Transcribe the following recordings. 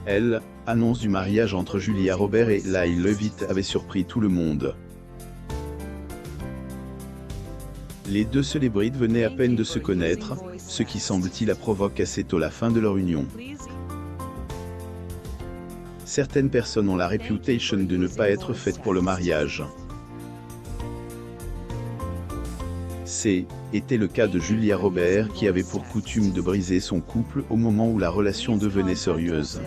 Elle, annonce du mariage entre Julia Roberts et Lyle Lovett avait surpris tout le monde. Les deux célébrités venaient à peine de se connaître, ce qui semble-t-il a provoqué assez tôt la fin de leur union. Certaines personnes ont la réputation de ne pas être faites pour le mariage. Était le cas de Julia Roberts qui avait pour coutume de briser son couple au moment où la relation devenait sérieuse.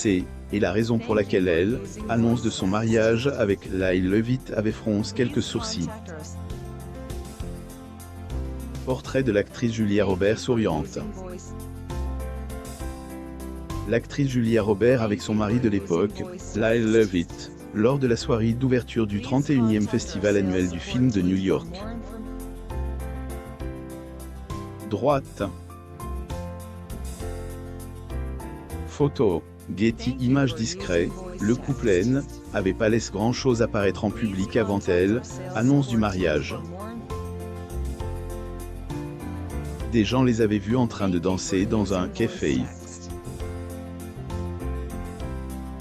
Et la raison pour laquelle elle, annonce de son mariage avec Lyle Lovett avait fronce quelques sourcils. Portrait de l'actrice Julia Roberts souriante. L'actrice Julia Roberts avec son mari de l'époque, Lyle Lovett, lors de la soirée d'ouverture du 31e festival annuel du film de New York. Droite. Photo. Getty Images discret, le couple N avait pas laissé grand-chose apparaître en public avant elle, annonce du mariage. Des gens les avaient vus en train de danser dans un café.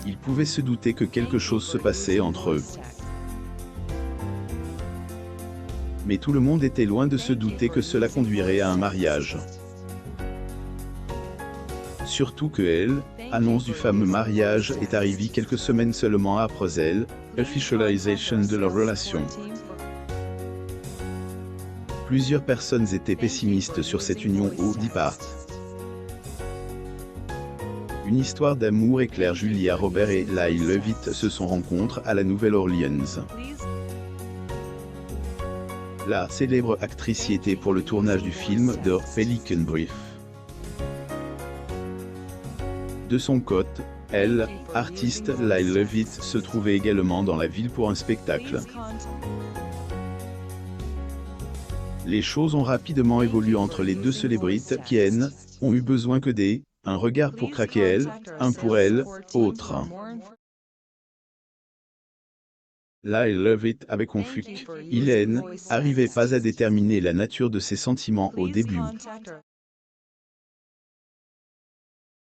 Ils pouvaient se douter que quelque chose se passait entre eux. Mais tout le monde était loin de se douter que cela conduirait à un mariage. Surtout que elle, annonce du fameux mariage est arrivée quelques semaines seulement après elle, officialisation de leur relation. Plusieurs personnes étaient pessimistes sur cette union au départ. Une histoire d'amour éclaire Julia Roberts et Lyle Lovett se sont rencontrés à la Nouvelle-Orleans. La célèbre actrice y était pour le tournage du film The Pelican Brief. De son côté, elle, artiste Lyle Lovett se trouvait également dans la ville pour un spectacle. Les choses ont rapidement évolué entre les deux célébrités qui ont eu besoin que un regard pour craquer elle, un pour elle, autre. Lyle Lovett avait confus qu'il n'arrivait pas à déterminer la nature de ses sentiments au début.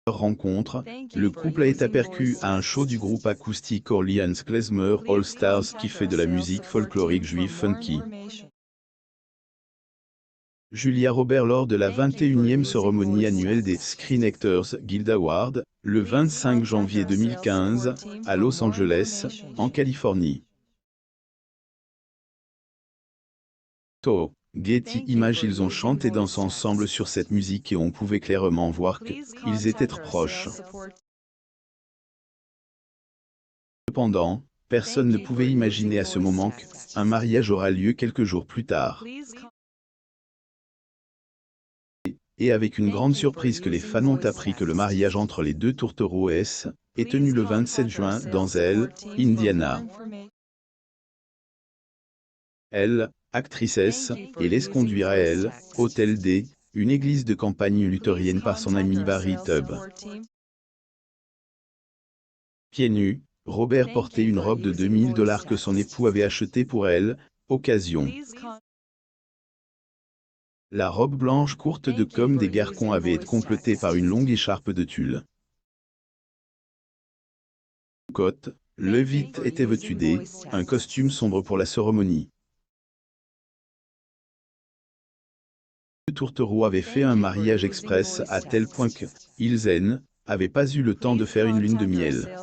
Rencontre, le couple a été aperçu à un show du groupe acoustique Orleans Klezmer All Stars qui fait de la musique folklorique juive funky. Julia Roberts lors de la 21e cérémonie annuelle des Screen Actors Guild Awards, le 25 janvier 2015, à Los Angeles, en Californie. Getty Images ils ont chanté et dansé ensemble sur cette musique et on pouvait clairement voir qu'ils étaient proches. Cependant, personne ne pouvait imaginer à ce moment qu'un mariage aura lieu quelques jours plus tard. Et avec une grande surprise que les fans ont appris que le mariage entre les deux tourtereaux est tenu le 27 juin dans Indiana. Elle, actrice et laisse conduire à elle, Hôtel D, une église de campagne luthérienne par son ami Barry Tubb. Pieds nus, Robert portait une robe de $2000 que son époux avait achetée pour elle, occasion. La robe blanche courte de comme des garcons avait été complétée par une longue écharpe de tulle. Côte, Lovett était vêtu un costume sombre pour la cérémonie. Le tourtereau avait fait un mariage express à tel point qu'ils n'avaient pas eu le temps de faire une lune de miel.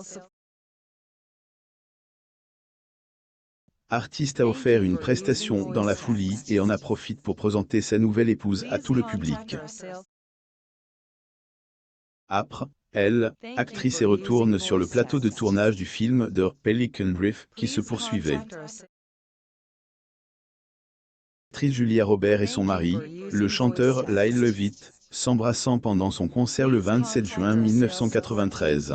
Artiste a offert une prestation dans la foulée et en a profité pour présenter sa nouvelle épouse à tout le public. Après, elle, actrice et retourne sur le plateau de tournage du film The Pelican Brief qui se poursuivait. L'actrice Julia Roberts et son mari, le chanteur Lyle Lovett, s'embrassant pendant son concert le 27 juin 1993.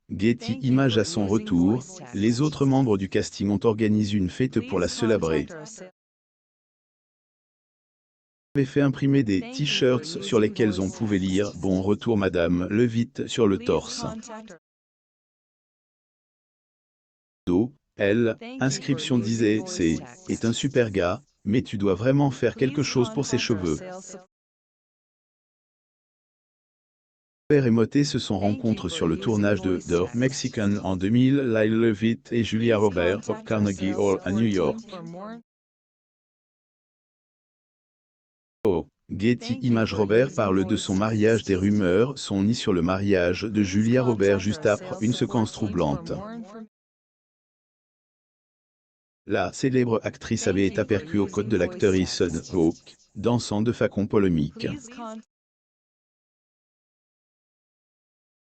Getty Images à son retour, les autres membres du casting ont organisé une fête pour la célébrer. Ils avaient fait imprimer des t-shirts sur lesquels on pouvait lire « Bon retour Madame Lovett » sur le torse. Elle, inscription disait « C'est un super gars, mais tu dois vraiment faire quelque chose pour ses cheveux. Robert et Moté se sont rencontrés sur le tournage de The Mexican en 2000, Lyle Levitt et Julia Roberts au Carnegie Hall à New York. Getty Images. Robert parle de son mariage. Des rumeurs sont nées sur le mariage de Julia Roberts juste après une séquence troublante. La célèbre actrice avait été aperçue au code de l'acteur Ethan Hawke, dansant de façon polémique.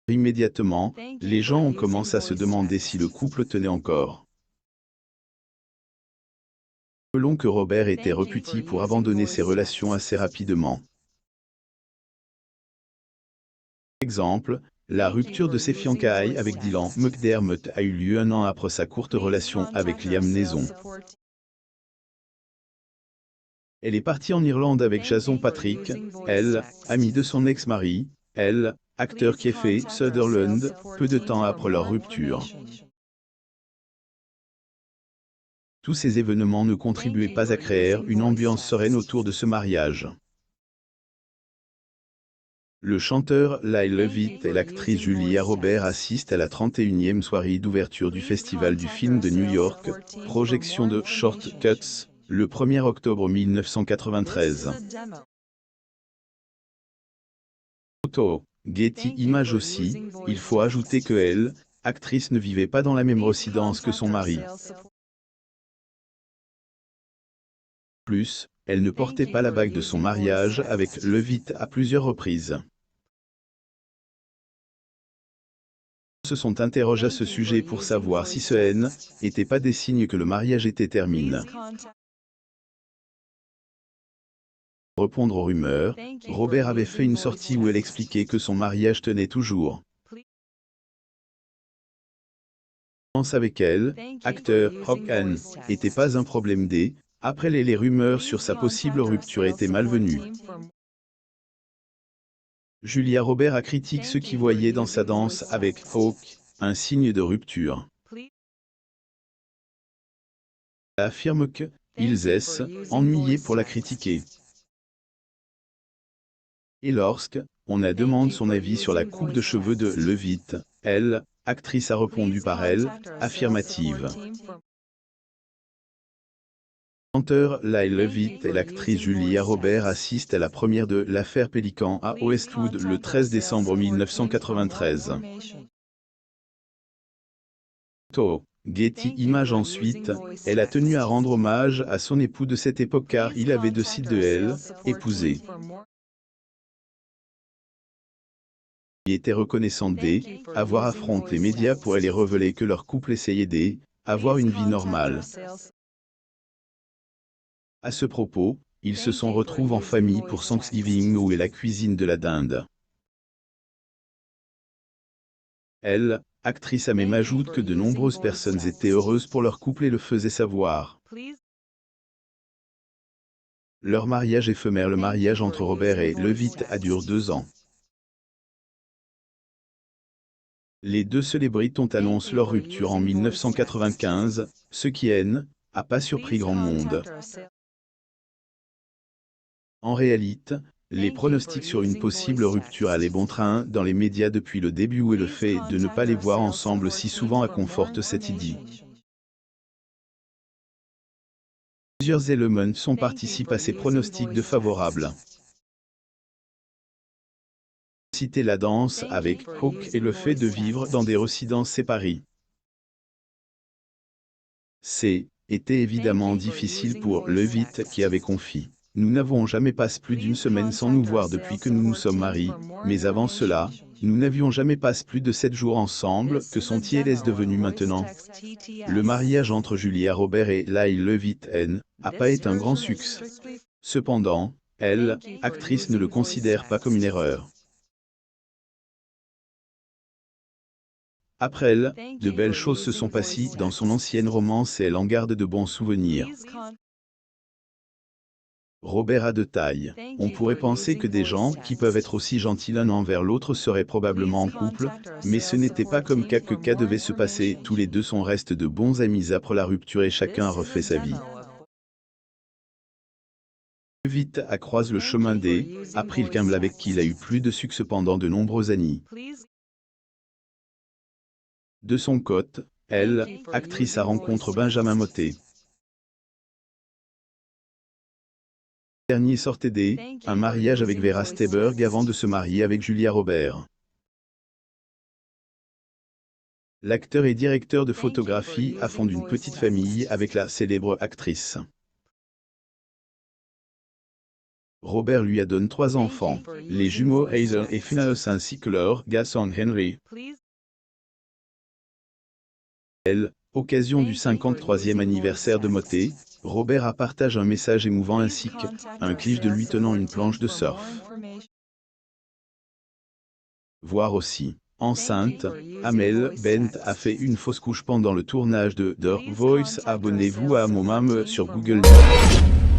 Immédiatement, les gens ont commencé à se demander si le couple tenait encore. Selon que Robert était réputé pour abandonner ses relations assez rapidement. Exemple, la rupture de ses fiançailles avec Dylan McDermott a eu lieu un an après sa courte relation avec Liam Neeson. Elle est partie en Irlande avec Jason Patric, elle, ami de son ex-mari, elle, acteur Kiefer Sutherland, peu de temps après leur rupture. Tous ces événements ne contribuaient pas à créer une ambiance sereine autour de ce mariage. Le chanteur Lyle Levitt et l'actrice Julia Roberts assistent à la 31e soirée d'ouverture du Festival du film de New York, projection de Short Cuts, le 1er octobre 1993. Photo, Getty Images. Aussi, il faut ajouter que elle, actrice, ne vivait pas dans la même résidence que son mari. Plus, elle ne portait pas la bague de son mariage avec Levitt à plusieurs reprises. Se sont interrogés à ce sujet pour savoir si ce N n'était pas des signes que le mariage était terminé. Pour répondre aux rumeurs, Robert avait fait une sortie où elle expliquait que son mariage tenait toujours. Avec elle, acteur Hogan, n'était pas un problème après les rumeurs sur sa possible rupture étaient malvenues. Julia Roberts a critiqué ceux qui voyaient dans sa danse avec Hawke un signe de rupture. Elle affirme que ils est ennuyés pour la critiquer. Et lorsque on a demandé son avis sur la coupe de cheveux de Levitt, elle, actrice, a répondu par elle, affirmative. Le chanteur Lyle Levitt et l'actrice Julia Roberts assistent à la première de l'affaire Pélican à Westwood le 13 décembre 1993. Getty Images. Ensuite, elle a tenu à rendre hommage à son époux de cette époque car il avait décidé de elle, épouser. Il était reconnaissant d'avoir affronté les médias pour elle et révéler que leur couple essayait d'avoir une vie normale. À ce propos, ils se sont retrouvés en famille pour Thanksgiving où est la cuisine de la dinde. Elle, actrice, a même ajouté que de nombreuses personnes étaient heureuses pour leur couple et le faisaient savoir. Leur mariage éphémère. Le mariage entre Robert et Levitt a duré 2 ans. Les deux célébrités ont annoncé leur rupture en 1995, ce qui n'a pas surpris grand monde. En réalité, les pronostics sur une possible rupture allaient bon train dans les médias depuis le début et le fait de ne pas les voir ensemble si souvent conforte cette idée. Plusieurs éléments sont participent à ces pronostics de favorables. Citer la danse avec Hawke et le fait de vivre dans des résidences séparées. Était évidemment difficile pour Levitt qui avait confié. Nous n'avons jamais passé plus d'une semaine sans nous voir depuis que nous nous sommes mariés, mais avant cela, nous n'avions jamais passé plus de 7 jours ensemble. Que sont-ils devenus maintenant? Le mariage entre Julia Roberts et Lyle Levitt n'a pas été un grand succès. Cependant, elle, actrice, ne le considère pas comme une erreur. Après elle, de belles choses se sont passées dans son ancienne romance et elle en garde de bons souvenirs. Robert a de taille. On pourrait penser que des gens qui peuvent être aussi gentils l'un envers l'autre seraient probablement en couple, mais ce n'était pas comme quelques cas devaient se passer. Tous les deux sont restés de bons amis après la rupture et chacun a refait sa vie. Vite accroise le chemin des April Campbell avec qui il a eu plus de succès pendant de nombreuses années. De son côté, elle, actrice à rencontre Benjamin Motet. Le dernier sortait un mariage avec Vera Steberg avant de se marier avec Julia Roberts. L'acteur et directeur de photographie a fondé une petite famille avec la célèbre actrice. Robert lui a donné 3 enfants, les jumeaux Hazel et Phineas ainsi que leur garçon Henry. Occasion du 53e anniversaire de Motet, Robert a partagé un message émouvant ainsi qu'un cliché de lui tenant une planche de surf. Voir aussi. Enceinte, Amel Bent a fait une fausse couche pendant le tournage de The Voice. Abonnez-vous à mon sur Google News.